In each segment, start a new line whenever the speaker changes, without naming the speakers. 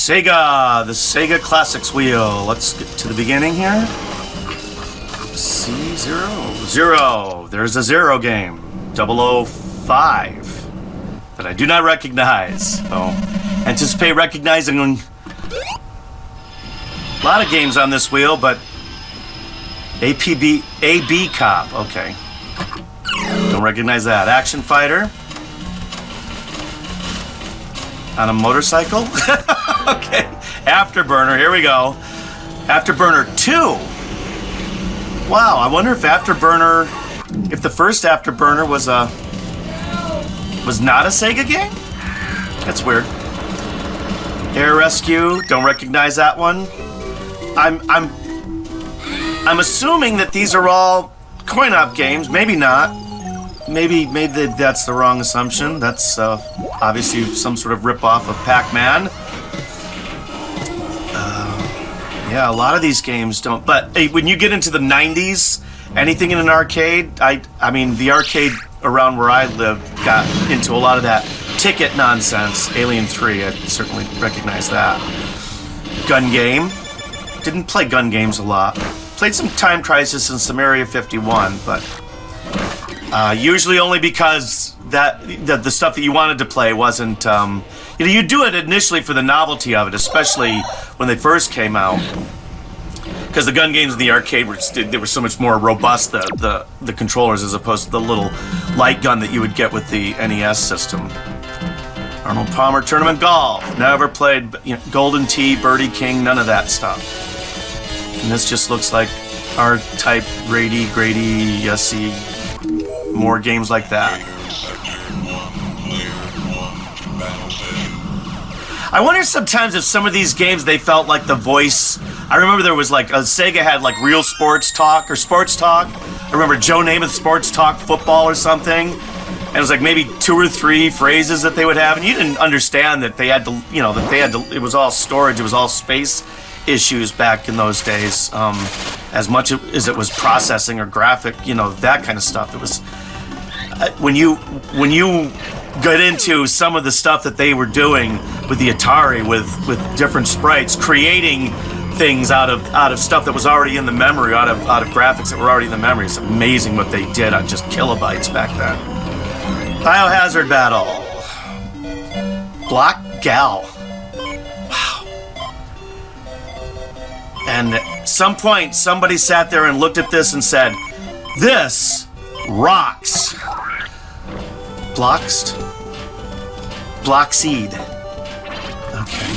Sega, the Sega Classics wheel. Let's get to the beginning here. C0. There's a 0 game. 005 that I do not recognize. So, anticipate recognizing a lot of games on this wheel, but AB Cop. Okay. Don't recognize that. Action Fighter. On a motorcycle? Okay. Afterburner, here we go. Afterburner 2. Wow, I wonder if Afterburner, if the first Afterburner was not a Sega game? That's weird. Air Rescue, don't recognize that one. I'm assuming that these are all coin-op games, maybe not. Maybe that's the wrong assumption. That's obviously some sort of rip-off of Pac-Man. Yeah, a lot of these games don't. But hey, when you get into the 90s, anything in an arcade, I mean, the arcade around where I lived got into a lot of that ticket nonsense. Alien 3, I certainly recognize that. Gun Game. Didn't play gun games a lot. Played some Time Crisis and some Area 51, but usually only because the stuff that you wanted to play wasn't. You do it initially for the novelty of it, especially when they first came out, because the gun games in the arcade were so much more robust. The controllers, as opposed to the little light gun that you would get with the NES system. Arnold Palmer Tournament Golf. Never played Golden Tee, Birdie King, none of that stuff. And this just looks like R-Type, Grady, Yessie, more games like that. I wonder sometimes if some of these games, they felt like the voice. I remember there was like, Sega had like Real Sports Talk or Sports Talk. I remember Joe Namath Sports Talk Football or something. And it was like maybe 2 or 3 phrases that they would have. And you didn't understand that they had to, it was all storage, it was all space issues back in those days. As much as it was processing or graphic, that kind of stuff. It was, when you get into some of the stuff that they were doing with the Atari, with different sprites, creating things out of stuff that was already in the memory, out of graphics that were already in the memory. It's amazing what they did on just kilobytes back then. Biohazard Battle. Block Gal. Wow. And at some point, somebody sat there and looked at this and said, "This rocks." Blockseed. Okay.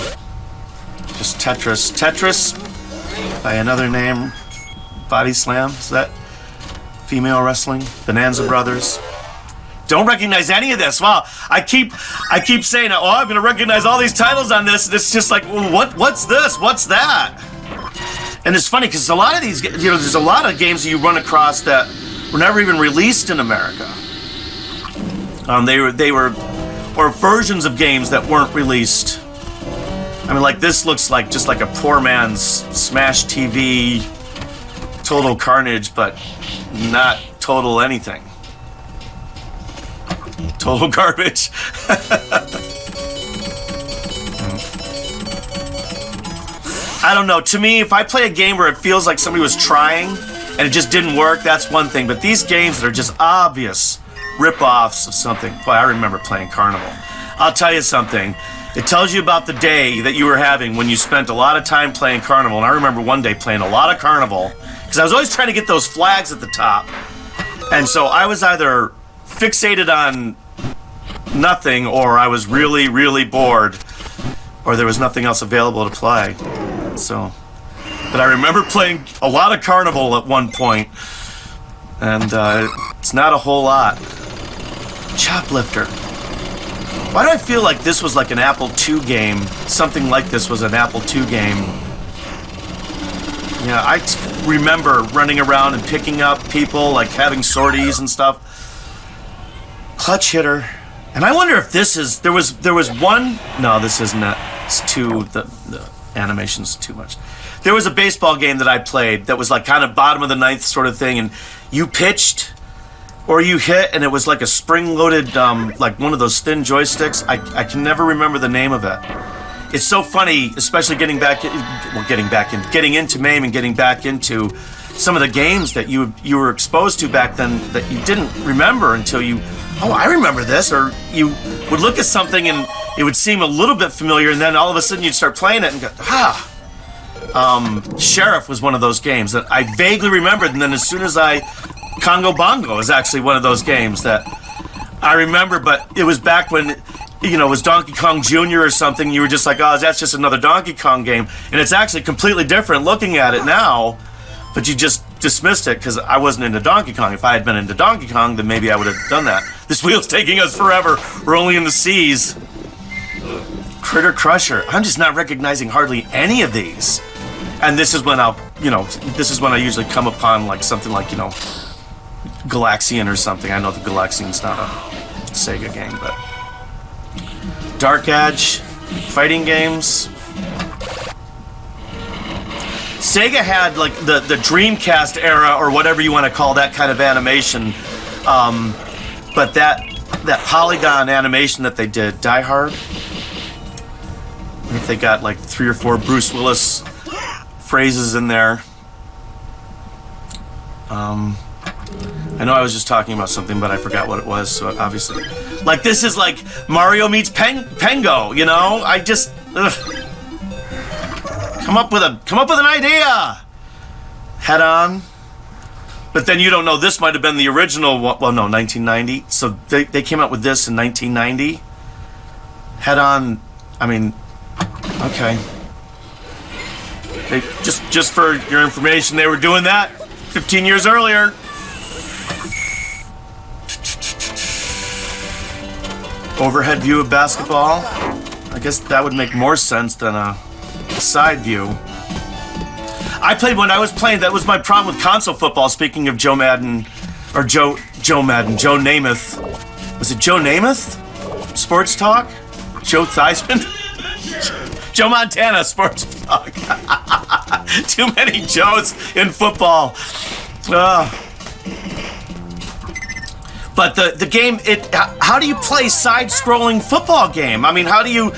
Just Tetris. Tetris, by another name, Body Slam. Is that female wrestling? Bonanza Brothers. Don't recognize any of this. Wow. I keep saying, "Oh, I'm going to recognize all these titles on this." And it's just like, well, what's this? What's that? And it's funny because a lot of these, there's a lot of games that you run across that were never even released in America. They were versions of games that weren't released. I mean, like this looks like just like a poor man's Smash TV, Total Carnage, but not Total anything. Total garbage. I don't know. To me, if I play a game where it feels like somebody was trying and it just didn't work, that's one thing. But these games that are just obvious rip-offs of something. Boy, I remember playing Carnival. I'll tell you something. It tells you about the day that you were having when you spent a lot of time playing Carnival. And I remember one day playing a lot of Carnival because I was always trying to get those flags at the top. And so I was either fixated on nothing, or I was really, really bored, or there was nothing else available to play. So, but I remember playing a lot of Carnival at one point, and it's not a whole lot. Choplifter. Why do I feel like this was like an Apple II game? Something like this was an Apple II game. Yeah, I remember running around and picking up people, like having sorties and stuff. Clutch Hitter. And I wonder if this is, there was one, no, this isn't it. It's too, the animation's too much. There was a baseball game that I played that was like kind of bottom of the ninth sort of thing, and you pitched or you hit, and it was like a spring-loaded, like one of those thin joysticks. I can never remember the name of it. it's so funny, especially getting into MAME and getting back into some of the games that you were exposed to back then that you didn't remember until you, oh, I remember this, or you would look at something and it would seem a little bit familiar, and then all of a sudden you'd start playing it and go, Sheriff was one of those games that I vaguely remembered, and then as soon as Congo Bongo is actually one of those games that I remember, but it was back when, it was Donkey Kong Jr. or something. You were just like, oh, that's just another Donkey Kong game, and it's actually completely different looking at it now, but you just dismissed it because I wasn't into Donkey Kong. If I had been into Donkey Kong, then maybe I would have done that. This wheel's taking us forever. We're only in the seas. Critter Crusher. I'm just not recognizing hardly any of these. And this is when this is when I usually come upon like something like, Galaxian or something. I know the Galaxian's not a Sega game, but Dark Edge, fighting games. Sega had like the Dreamcast era, or whatever you want to call that kind of animation, but that polygon animation that they did, Die Hard. If they got like 3 or 4 Bruce Willis phrases in there. I know I was just talking about something, but I forgot what it was. So obviously, like this is like Mario meets Pengo. I just come up with an idea. Head On. But then you don't know, this might have been the original. Well, no, 1990. So they came out with this in 1990. Head On. I mean, okay. They, just for your information, they were doing that 15 years earlier. Overhead view of basketball. I guess that would make more sense than a side view. I played when I was playing. That was my problem with console football. Speaking of Joe Madden, or Joe Namath. Was it Joe Namath? Sports Talk? Joe Theismann? Joe Montana, Sports Talk. Too many Joes in football. But the game, how do you play side-scrolling football game? I mean, how do you,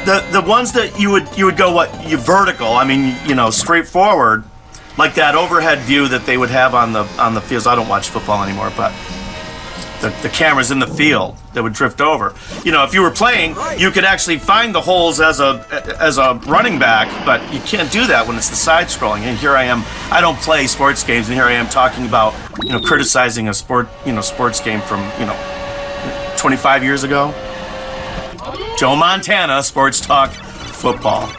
the ones that you would go vertical? I mean, straightforward, like that overhead view that they would have on the fields. I don't watch football anymore, but the cameras in the field that would drift over. If you were playing, you could actually find the holes as a running back, but you can't do that when it's the side-scrolling. And here I am. I don't play sports games, and here I am talking about criticizing a sports game from 25 years ago. Joe Montana, Sports Talk, football,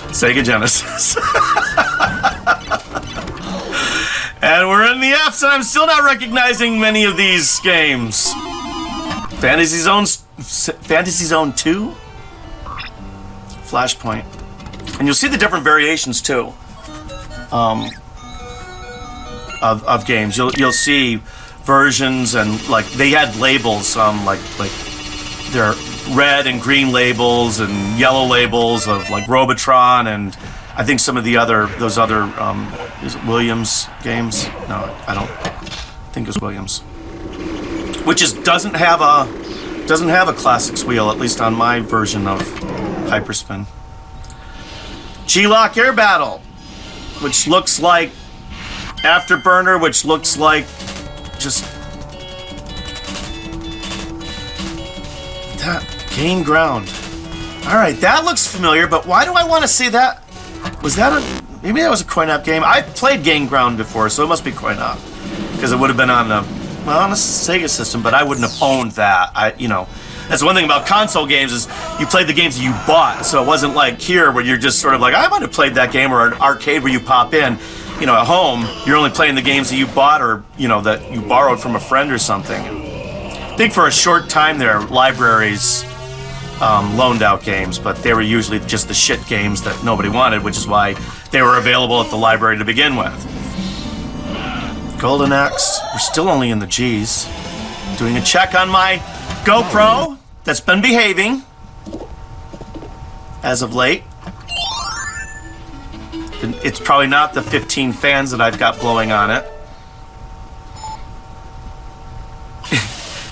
Sega Genesis. And we're in the F's, and I'm still not recognizing many of these games. Fantasy Zone 2? Flashpoint. And you'll see the different variations, too, of games. You'll see versions, and, like, they had labels, like there are red and green labels and yellow labels of, like, Robotron, and I think some of those other, is it Williams games? No, I don't think it's Williams. Which doesn't have a classics wheel, at least on my version of Hyperspin. G-Lock Air Battle, which looks like Afterburner, which looks like just that. Gain Ground. All right, that looks familiar, but why do I want to see that? Maybe that was a coin-op game. I've played Gain Ground before, so it must be coin-op, because it would have been on a Sega system, but I wouldn't have owned that. That's one thing about console games is you played the games that you bought, so it wasn't like here where you're just sort of like, I might have played that game, or an arcade where you pop in. At home, you're only playing the games that you bought or, that you borrowed from a friend or something. I think for a short time there, libraries loaned out games, but they were usually just the shit games that nobody wanted, which is why they were available at the library to begin with. Golden Axe. We're still only in the G's. Doing a check on my GoPro that's been behaving as of late. It's probably not the 15 fans that I've got blowing on it.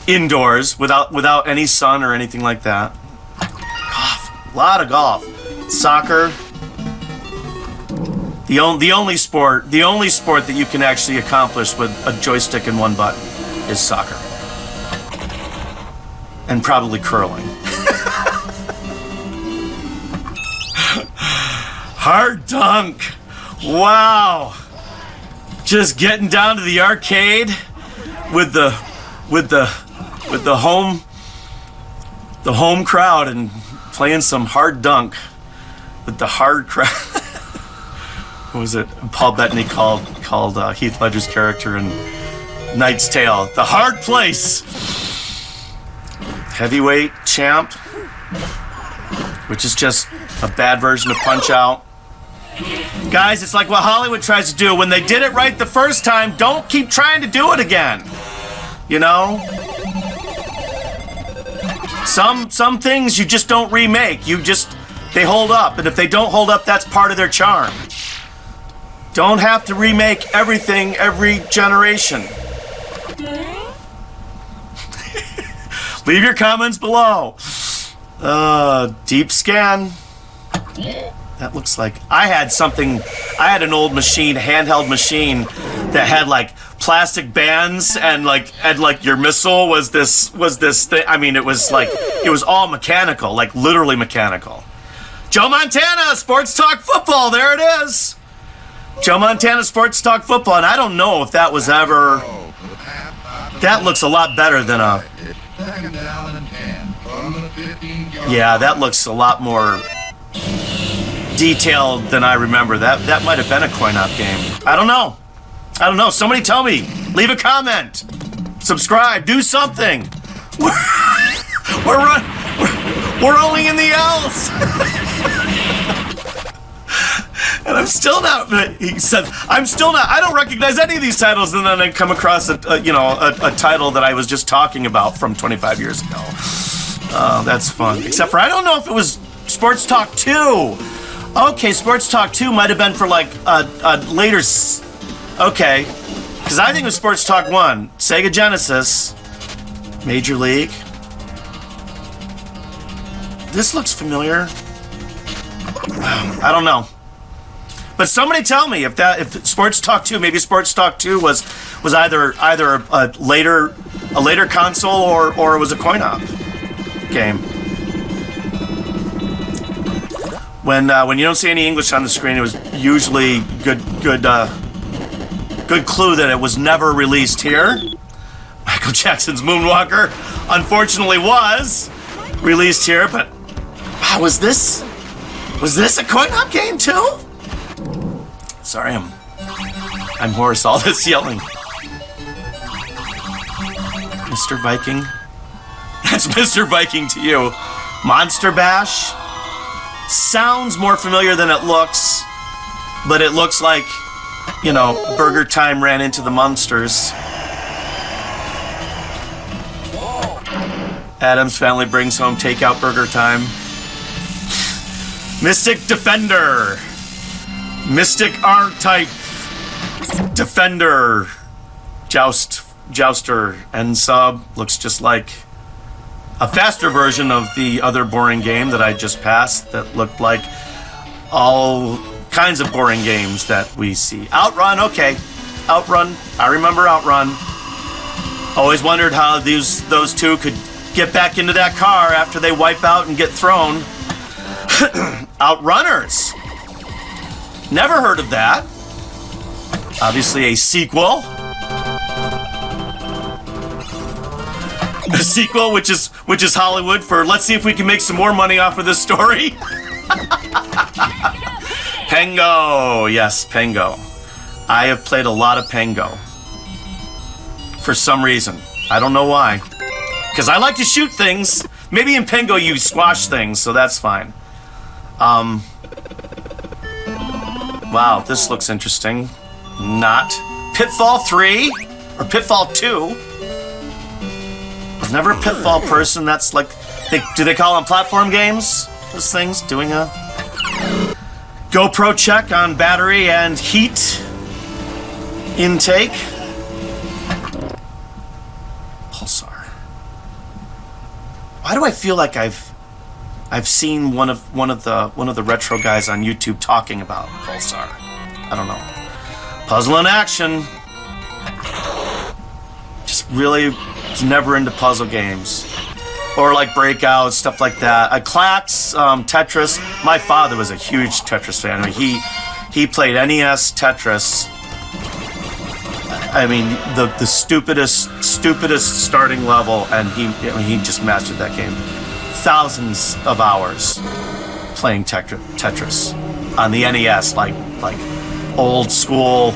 Indoors, without any sun or anything like that. Golf. A lot of golf. Soccer. The only sport that you can actually accomplish with a joystick and one button is soccer. And probably curling. Hard dunk. Wow. Just getting down to the arcade with the home crowd and playing some hard dunk with the hard crowd. What was it? Paul Bettany called Heath Ledger's character in Knight's Tale the hard place. Heavyweight champ, which is just a bad version of Punch Out. Guys, it's like what Hollywood tries to do. When they did it right the first time, don't keep trying to do it again. You know? Some things you just don't remake. They hold up. And if they don't hold up, that's part of their charm. Don't have to remake everything every generation. Leave your comments below. Deep scan. That looks like I had an old machine, handheld machine that had like plastic bands and like your missile was this thing. I mean, it was all mechanical, like literally mechanical. Joe Montana, Sports Talk Football, there it is. Joe Montana, Sports Talk Football, and I don't know if that was ever. That looks a lot better than a. Yeah, that looks a lot more detailed than I remember. That might have been a coin-op game. I don't know. Somebody tell me. Leave a comment. Subscribe. Do something. We're only in the L's. And I'm still not. He said, "I'm still not. I don't recognize any of these titles." And then I come across a title that I was just talking about from 25 years ago. That's fun. Except for I don't know if it was Sports Talk 2. Okay, Sports Talk 2 might have been for like a later. Okay, because I think it was Sports Talk 1, Sega Genesis, Major League. This looks familiar. I don't know. But somebody tell me if Sports Talk 2, maybe Sports Talk 2 was either a later console or it was a coin-op game. When you don't see any English on the screen, it was usually good clue that it was never released here. Michael Jackson's Moonwalker, unfortunately, was released here, but wow, was this a coin-op game too? Sorry, I'm hoarse. All this yelling. Mr. Viking. That's Mr. Viking to you. Monster Bash. Sounds more familiar than it looks, but it looks like, Burger Time ran into the monsters. Adam's Family brings home takeout Burger Time. Mystic Defender. Mystic R-Type Defender. Jouster and sub. Looks just like a faster version of the other boring game that I just passed that looked like all kinds of boring games that we see. Outrun, okay. Outrun. I remember Outrun. Always wondered how those two could get back into that car after they wipe out and get thrown. Outrunners. Never heard of that. Obviously a sequel. A sequel, which is Hollywood for let's see if we can make some more money off of this story. Pengo, yes, Pengo. I have played a lot of Pengo. For some reason, I don't know why. Because I like to shoot things. Maybe in Pengo you squash things, so that's fine. Wow, this looks interesting. Not Pitfall 3 or Pitfall 2. I was never a Pitfall person. That's like, do they call them platform games? Those things? Doing a GoPro check on battery and heat intake. Pulsar. Why do I feel like I've I've seen one of the retro guys on YouTube talking about Pulsar. I don't know. Puzzle in action. Just really was never into puzzle games. Or like Breakout, stuff like that. Clax, Tetris. My father was a huge Tetris fan. I mean, he played NES Tetris. I mean, the stupidest starting level, and he just mastered that game. Thousands of hours playing Tetris on the NES, like old school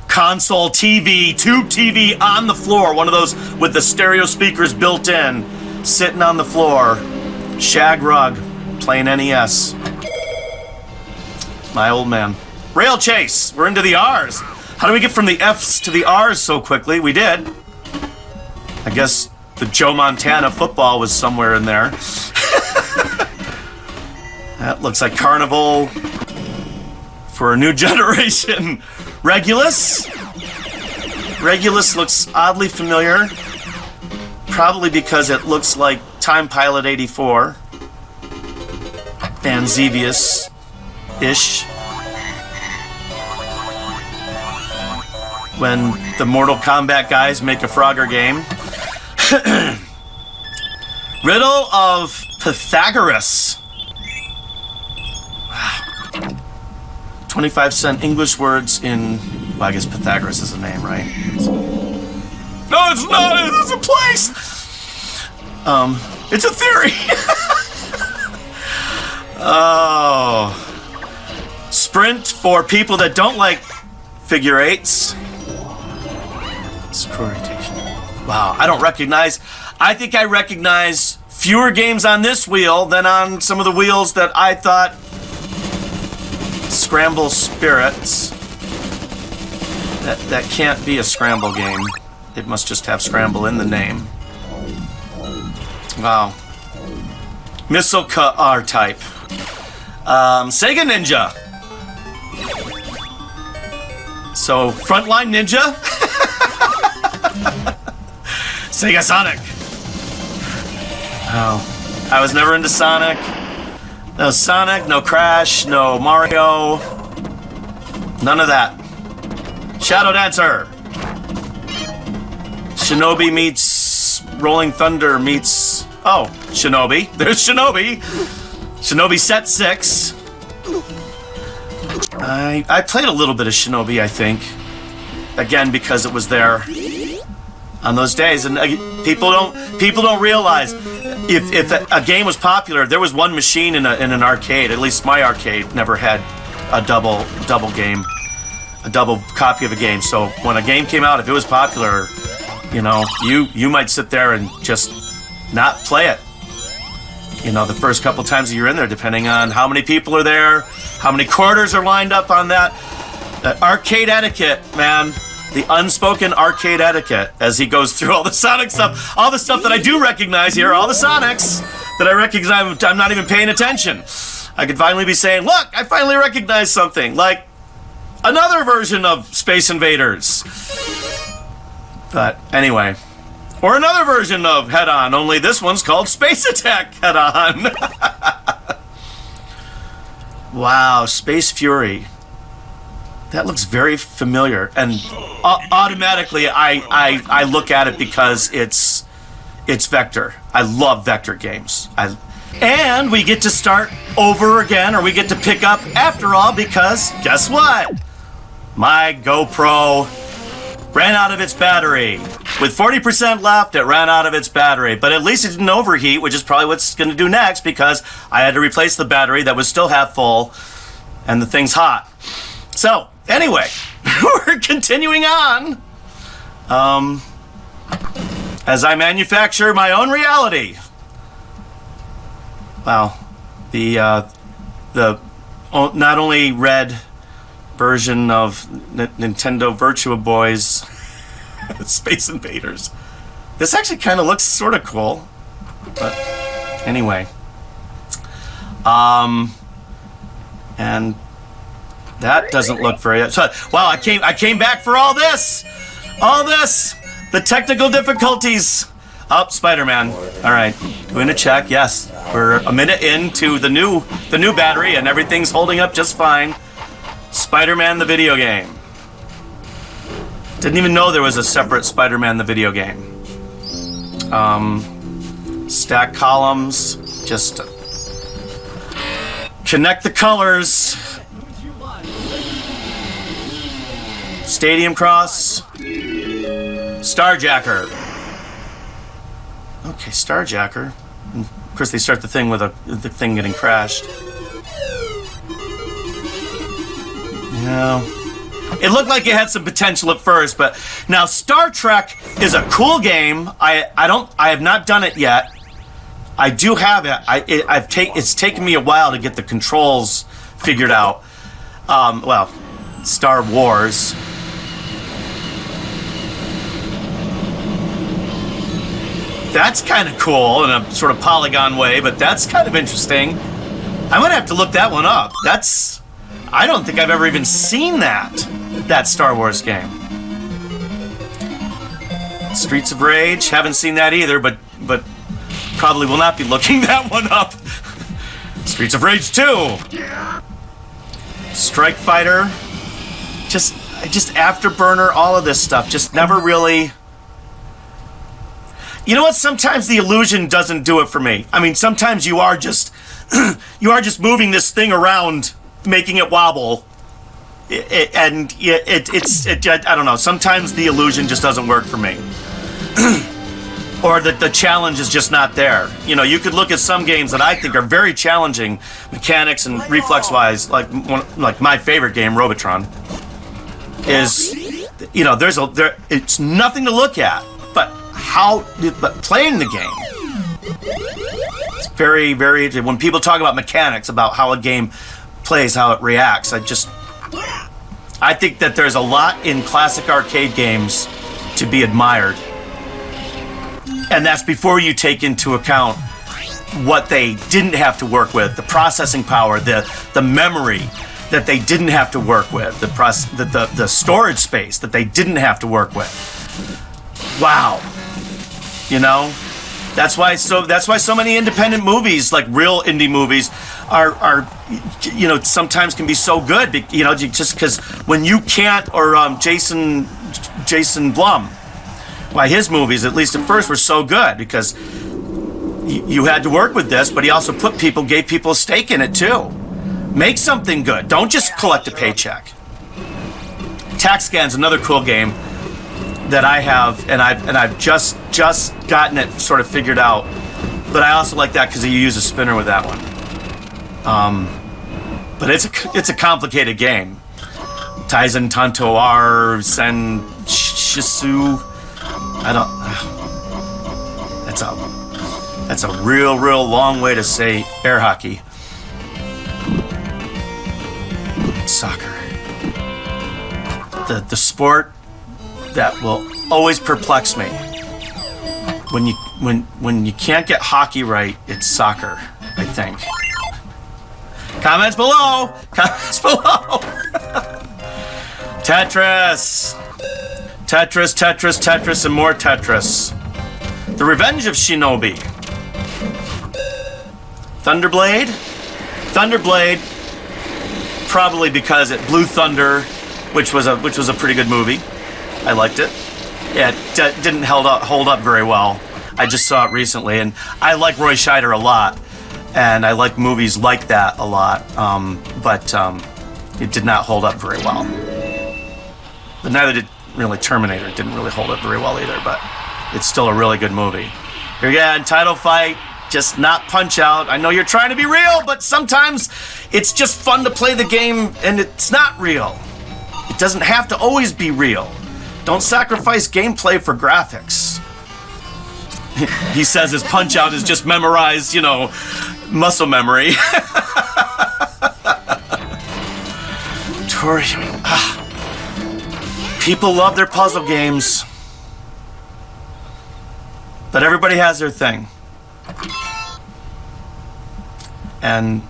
console TV, tube TV on the floor, one of those with the stereo speakers built in, sitting on the floor, shag rug, playing NES. My old man. Rail chase. We're into the R's. How do we get from the F's to the R's so quickly? We did. I guess the Joe Montana football was somewhere in there. That looks like Carnival for a new generation. Regulus. Regulus looks oddly familiar. Probably because it looks like Time Pilot 84. And Xevious-ish. When the Mortal Kombat guys make a Frogger game. Riddle of Pythagoras. Wow. 25-cent English words in... Well, I guess Pythagoras is a name, right? No, it's not! It's a place! It's a theory! Oh. Sprint for people that don't like figure eights. Screw rotation. Wow, I think I recognize fewer games on this wheel than on some of the wheels that I thought Scramble Spirits. That can't be a Scramble game. It must just have Scramble in the name. Wow. Missile R-Type. Sega Ninja. So, Frontline Ninja. Sega Sonic. Oh, I was never into Sonic. No Sonic, no Crash, no Mario. None of that. Shadow Dancer. Shinobi meets Rolling Thunder meets... Oh, Shinobi. There's Shinobi. Shinobi Set 6. I played a little bit of Shinobi, I think. Again, because it was there on those days. And people don't realize if a game was popular, there was one machine in an arcade. At least my arcade never had a double game, a double copy of a game. So when a game came out, if it was popular, you know, you might sit there and just not play it. You know, the first couple times that you're in there, depending on how many people are there, how many quarters are lined up on that. Arcade etiquette, man. The unspoken arcade etiquette as he goes through all the Sonic stuff. All the stuff that I do recognize here, all the Sonics that I recognize, I'm not even paying attention. I could finally be saying, look, I finally recognize something. Like another version of Space Invaders. But anyway. Or another version of Head On, only this one's called Space Attack Head On. Wow, Space Fury. That looks very familiar, and automatically I look at it because it's Vector. I love Vector games. And we get to start over again, or we get to pick up after all, because guess what? My GoPro ran out of its battery. With 40% left, it ran out of its battery. But at least it didn't overheat, which is probably what's going to do next, because I had to replace the battery that was still half full, and the thing's hot. So, anyway, we're continuing on. As I manufacture my own reality. Wow. The not only red version of Nintendo Virtua Boy's Space Invaders. This actually kind of looks sort of cool. But anyway. And that doesn't look very... So, wow, I came back for all this! All this! The technical difficulties Up, Spider-Man. All right, doing a check. Yes, we're a minute into the new battery, and everything's holding up just fine. Spider-Man the video game. Didn't even know there was a separate Spider-Man the video game. Stack columns. Just connect the colors. Stadium Cross. Starjacker. Okay, Starjacker. And of course, they start the thing with the thing getting crashed. Yeah. It looked like it had some potential at first, but now Star Trek is a cool game. I have not done it yet. I do have it. It's taken me a while to get the controls figured out. Well, Star Wars. That's kind of cool in a sort of polygon way, but that's kind of interesting. I'm gonna have to look that one up. I don't think I've ever even seen that Star Wars game. Streets of Rage, haven't seen that either, but probably will not be looking that one up. Streets of Rage 2. Strike Fighter. Just Afterburner, all of this stuff. Just never really... You know what? Sometimes the illusion doesn't do it for me. I mean, sometimes you are just moving this thing around, making it wobble, I don't know. Sometimes the illusion just doesn't work for me, or that the challenge is just not there. You know, you could look at some games that I think are very challenging, mechanics and reflex-wise, like my favorite game, Robotron. Is, you know, it's nothing to look at, but playing the game, it's very, very, when people talk about mechanics, about how a game plays, how it reacts, I think that there's a lot in classic arcade games to be admired. And that's before you take into account what they didn't have to work with, the processing power, the memory that they didn't have to work with, the storage space that they didn't have to work with. Wow. You know, that's why so many independent movies, like real indie movies, are you know, sometimes can be so good. You know, just because when you can't, or Jason Blum, why his movies, at least at first, were so good because you had to work with this, but he also gave people a stake in it too. Make something good. Don't just collect a paycheck. TaxScan's another cool game that I have, and I've just gotten it sort of figured out. But I also like that because you use a spinner with that one. But it's a complicated game. Taizen Tanto R Sen Shisu. That's a real long way to say air hockey. Soccer. The sport that will always perplex me. When you can't get hockey right, it's soccer, I think. Comments below! Comments below! Tetris! Tetris, and more Tetris. The Revenge of Shinobi. Thunderblade? Thunderblade, probably because it blew thunder, which was a pretty good movie. I liked it. Yeah, it didn't hold up very well. I just saw it recently, and I like Roy Scheider a lot, and I like movies like that a lot, but it did not hold up very well. But neither did really Terminator. It didn't really hold up very well either, but it's still a really good movie. Here again, title fight, just not Punch-Out. I know you're trying to be real, but sometimes it's just fun to play the game, and it's not real. It doesn't have to always be real. Don't sacrifice gameplay for graphics. He says his Punch-Out is just memorized, you know, muscle memory. Tori, people love their puzzle games. But everybody has their thing. And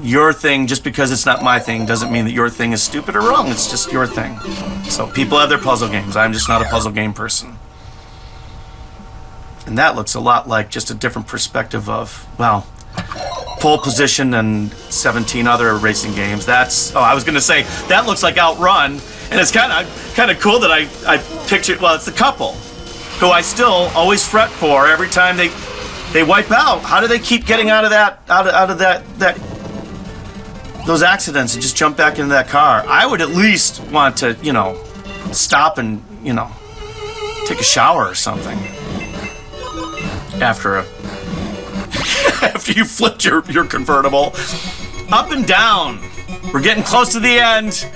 your thing, just because it's not my thing, doesn't mean that your thing is stupid or wrong. It's just your thing. So people have their puzzle games. I'm just not a puzzle game person. And that looks a lot like just a different perspective of, well, pole position and 17 other racing games. That's, I was going to say, that looks like Outrun. And it's kind of cool that I pictured, well, it's the couple who I still always fret for every time they wipe out. How do they keep getting out of that those accidents and just jump back into that car? I would at least want to, stop and, take a shower or something after you flipped your convertible. Up and down. We're getting close to the end.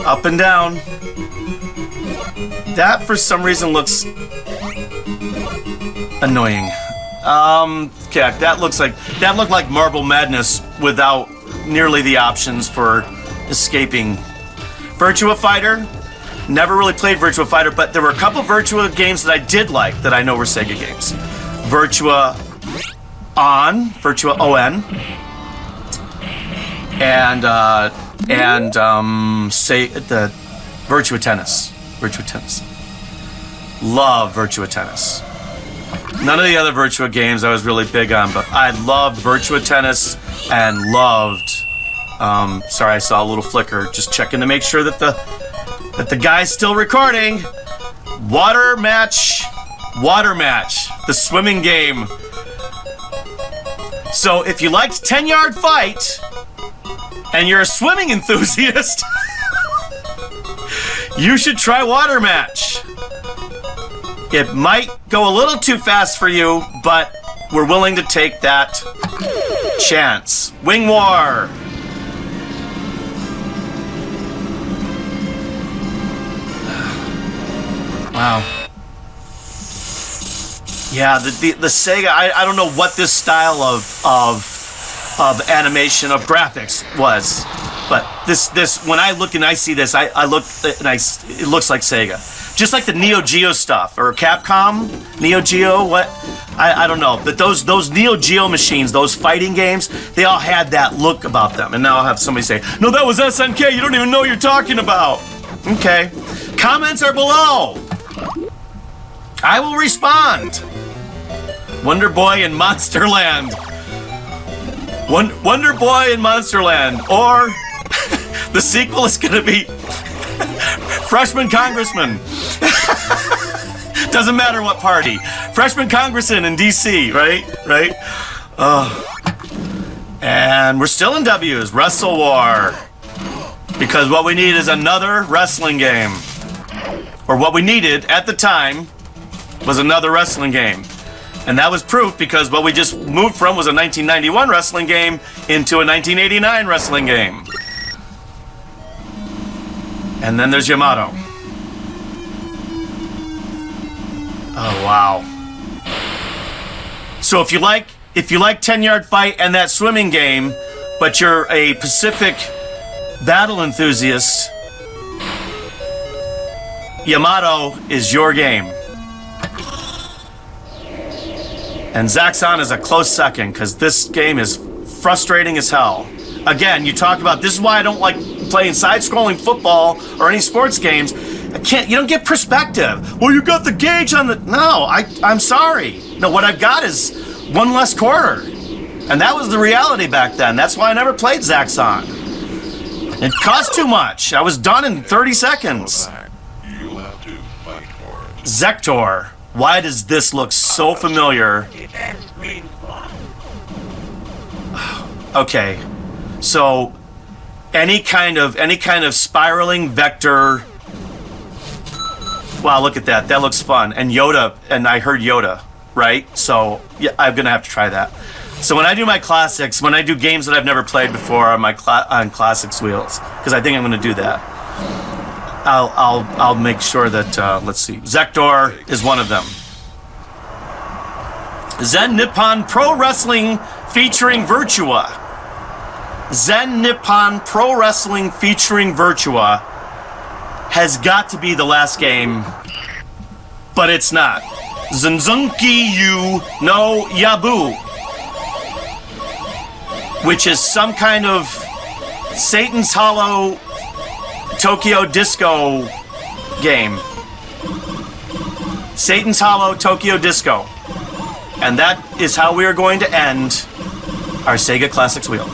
Up and down. That for some reason looks annoying. Okay, that looked like Marble Madness without nearly the options for escaping. Virtua Fighter. Never really played Virtua Fighter, but there were a couple Virtua games that I did like that I know were Sega games. Virtua ON, and say the Virtua Tennis. Love Virtua Tennis. None of the other Virtua games I was really big on, but I loved Virtua Tennis and loved. Sorry, I saw a little flicker. Just checking to make sure that the guy's still recording. Water match, the swimming game. So if you liked 10-Yard Fight and you're a swimming enthusiast, you should try Water Match. It might go a little too fast for you, but we're willing to take that chance. Wing War. Wow. Yeah, the Sega. I don't know what this style of animation of graphics was, but this when I look and I see this, I look and it looks like Sega. Just like the Neo Geo stuff, or Capcom, Neo Geo, what? I don't know. But those Neo Geo machines, those fighting games, they all had that look about them. And now I'll have somebody say, no, that was SNK, you don't even know what you're talking about. Okay. Comments are below. I will respond. Wonder Boy in Monsterland. Wonder Boy in Monsterland. Or the sequel is going to be Freshman Congressman. Doesn't matter what party. Freshman Congressman in D.C., right? And we're still in W's. Wrestle War. Because what we need is another wrestling game. Or what we needed at the time was another wrestling game. And that was proof because what we just moved from was a 1991 wrestling game into a 1989 wrestling game. And then there's Yamato. Oh, wow. So if you like 10-Yard Fight and that swimming game, but you're a Pacific battle enthusiast, Yamato is your game. And Zaxxon is a close second because this game is frustrating as hell. Again, you talk about this is why I don't like playing side-scrolling football or any sports games. You don't get perspective. Well, you got the gauge on the... No, I'm sorry. No, what I've got is one less quarter. And that was the reality back then. That's why I never played Zaxxon. It cost too much. I was done in 30 seconds. Zektor. Why does this look so familiar? Okay. So any kind of spiraling vector. Wow, look at that. That looks fun. And Yoda, and I heard Yoda, right? So yeah, I'm gonna have to try that. So when I do my classics, when I do games that I've never played before on my on classics wheels, because I think I'm gonna do that. I'll make sure that let's see. Zektor is one of them. Zen Nippon Pro Wrestling featuring Virtua. Zen Nippon Pro Wrestling featuring Virtua has got to be the last game, but it's not. Zenzunki Yu no Yabu, which is some kind of Satan's Hollow Tokyo Disco game. Satan's Hollow Tokyo Disco. And that is how we are going to end our Sega Classics Wheel.